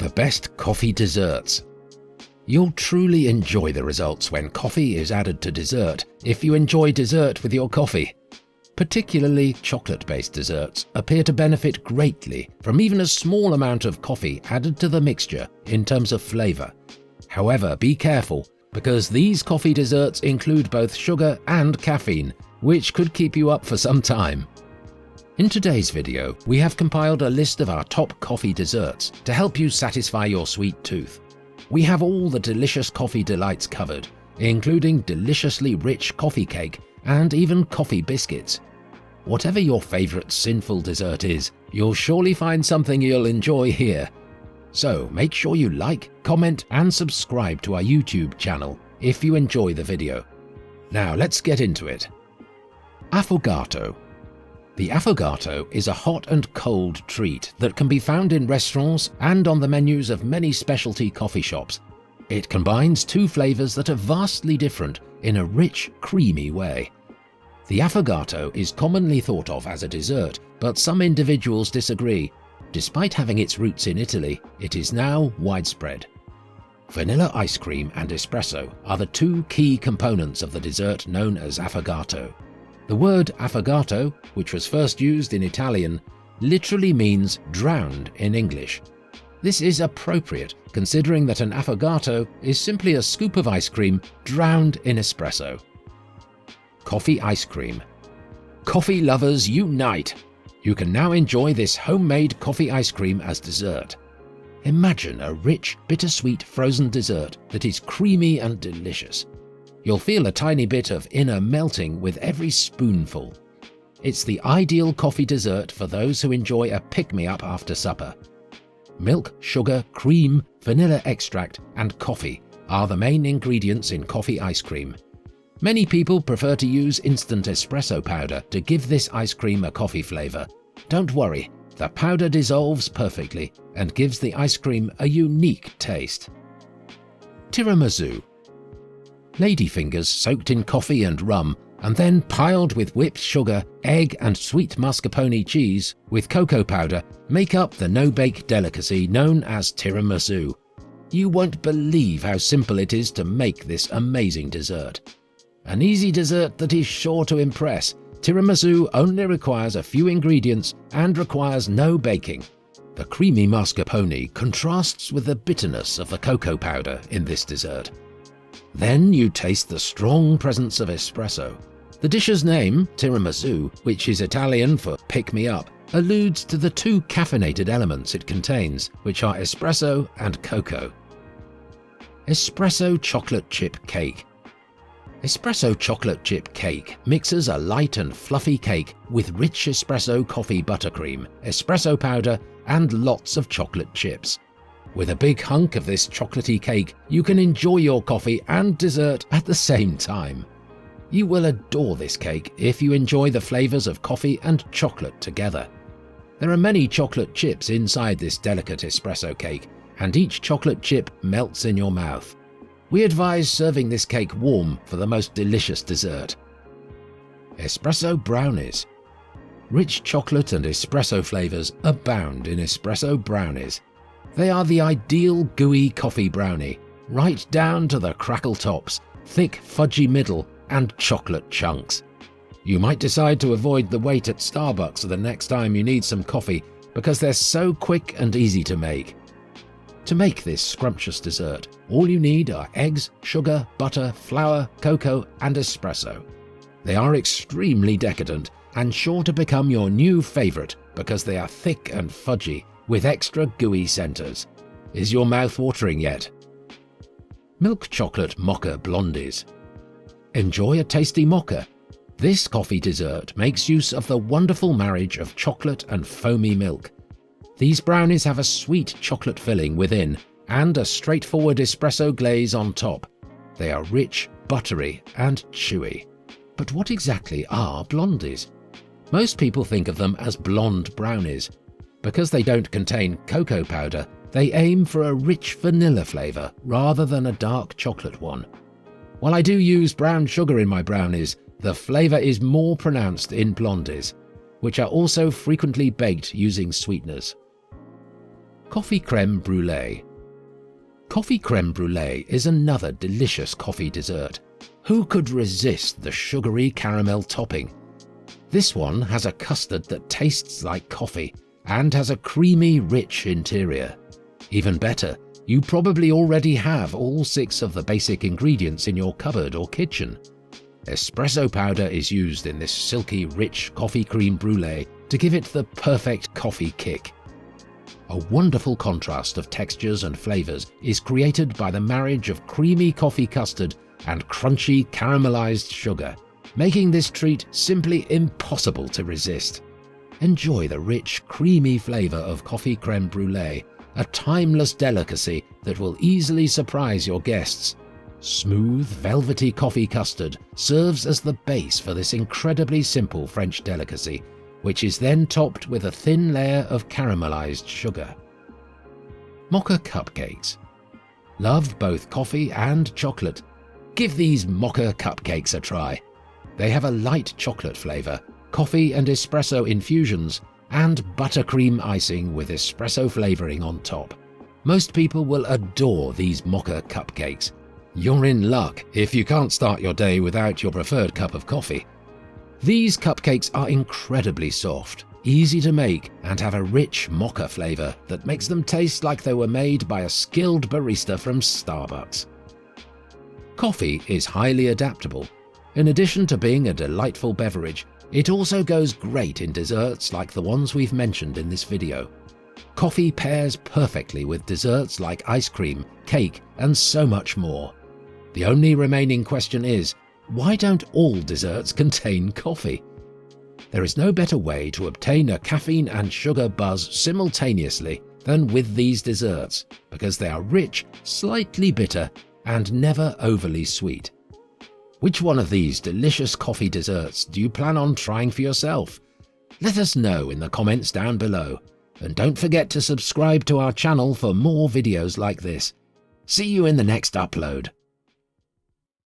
The best coffee desserts. You'll truly enjoy the results when coffee is added to dessert if you enjoy dessert with your coffee. Particularly chocolate-based desserts appear to benefit greatly from even a small amount of coffee added to the mixture in terms of flavor. However, be careful, because these coffee desserts include both sugar and caffeine, which could keep you up for some time. In today's video, we have compiled a list of our top coffee desserts to help you satisfy your sweet tooth. We have all the delicious coffee delights covered, including deliciously rich coffee cake and even coffee biscuits. Whatever your favorite sinful dessert is, you'll surely find something you'll enjoy here. So make sure you like, comment, and subscribe to our YouTube channel if you enjoy the video. Now let's get into it. Affogato. The affogato is a hot and cold treat that can be found in restaurants and on the menus of many specialty coffee shops. It combines two flavors that are vastly different in a rich, creamy way. The affogato is commonly thought of as a dessert, but some individuals disagree. Despite having its roots in Italy, it is now widespread. Vanilla ice cream and espresso are the two key components of the dessert known as affogato. The word affogato, which was first used in Italian, literally means drowned in English. This is appropriate, considering that an affogato is simply a scoop of ice cream drowned in espresso. Coffee ice cream. Coffee lovers unite! You can now enjoy this homemade coffee ice cream as dessert. Imagine a rich, bittersweet frozen dessert that is creamy and delicious. You'll feel a tiny bit of inner melting with every spoonful. It's the ideal coffee dessert for those who enjoy a pick-me-up after supper. Milk, sugar, cream, vanilla extract, and coffee are the main ingredients in coffee ice cream. Many people prefer to use instant espresso powder to give this ice cream a coffee flavor. Don't worry, the powder dissolves perfectly and gives the ice cream a unique taste. Tiramisu. Ladyfingers soaked in coffee and rum and then piled with whipped sugar, egg and sweet mascarpone cheese with cocoa powder make up the no-bake delicacy known as tiramisu. You won't believe how simple it is to make this amazing dessert. An easy dessert that is sure to impress, tiramisu only requires a few ingredients and requires no baking. The creamy mascarpone contrasts with the bitterness of the cocoa powder in this dessert. Then you taste the strong presence of espresso. The dish's name, tiramisu, which is Italian for pick-me-up, alludes to the two caffeinated elements it contains, which are espresso and cocoa. Espresso chocolate chip cake. Espresso chocolate chip cake mixes a light and fluffy cake with rich espresso coffee buttercream, espresso powder, and lots of chocolate chips. With a big hunk of this chocolatey cake, you can enjoy your coffee and dessert at the same time. You will adore this cake if you enjoy the flavors of coffee and chocolate together. There are many chocolate chips inside this delicate espresso cake, and each chocolate chip melts in your mouth. We advise serving this cake warm for the most delicious dessert. Espresso brownies. Rich chocolate and espresso flavors abound in espresso brownies. They are the ideal gooey coffee brownie, right down to the crackle tops, thick fudgy middle, and chocolate chunks. You might decide to avoid the wait at Starbucks the next time you need some coffee because they're so quick and easy to make. To make this scrumptious dessert, all you need are eggs, sugar, butter, flour, cocoa, and espresso. They are extremely decadent and sure to become your new favorite because they are thick and fudgy with extra gooey centers. Is your mouth watering yet? Milk chocolate mocha blondies. Enjoy a tasty mocha. This coffee dessert makes use of the wonderful marriage of chocolate and foamy milk. These brownies have a sweet chocolate filling within and a straightforward espresso glaze on top. They are rich, buttery, and chewy. But what exactly are blondies? Most people think of them as blonde brownies. Because they don't contain cocoa powder, they aim for a rich vanilla flavor rather than a dark chocolate one. While I do use brown sugar in my brownies, the flavor is more pronounced in blondies, which are also frequently baked using sweeteners. Coffee creme brulee. Coffee creme brulee is another delicious coffee dessert. Who could resist the sugary caramel topping? This one has a custard that tastes like coffee and has a creamy, rich interior. Even better, you probably already have all 6 of the basic ingredients in your cupboard or kitchen. Espresso powder is used in this silky, rich coffee cream brulee to give it the perfect coffee kick. A wonderful contrast of textures and flavors is created by the marriage of creamy coffee custard and crunchy caramelized sugar, making this treat simply impossible to resist. Enjoy the rich, creamy flavor of coffee creme brulee, a timeless delicacy that will easily surprise your guests. Smooth, velvety coffee custard serves as the base for this incredibly simple French delicacy, which is then topped with a thin layer of caramelized sugar. Mocha cupcakes. Love both coffee and chocolate? Give these mocha cupcakes a try. They have a light chocolate flavor, coffee and espresso infusions, and buttercream icing with espresso flavoring on top. Most people will adore these mocha cupcakes. You're in luck if you can't start your day without your preferred cup of coffee. These cupcakes are incredibly soft, easy to make, and have a rich mocha flavor that makes them taste like they were made by a skilled barista from Starbucks. Coffee is highly adaptable. In addition to being a delightful beverage, it also goes great in desserts like the ones we've mentioned in this video. Coffee pairs perfectly with desserts like ice cream, cake, and so much more. The only remaining question is, why don't all desserts contain coffee? There is no better way to obtain a caffeine and sugar buzz simultaneously than with these desserts, because they are rich, slightly bitter, and never overly sweet. Which one of these delicious coffee desserts do you plan on trying for yourself? Let us know in the comments down below, and don't forget to subscribe to our channel for more videos like this. See you in the next upload.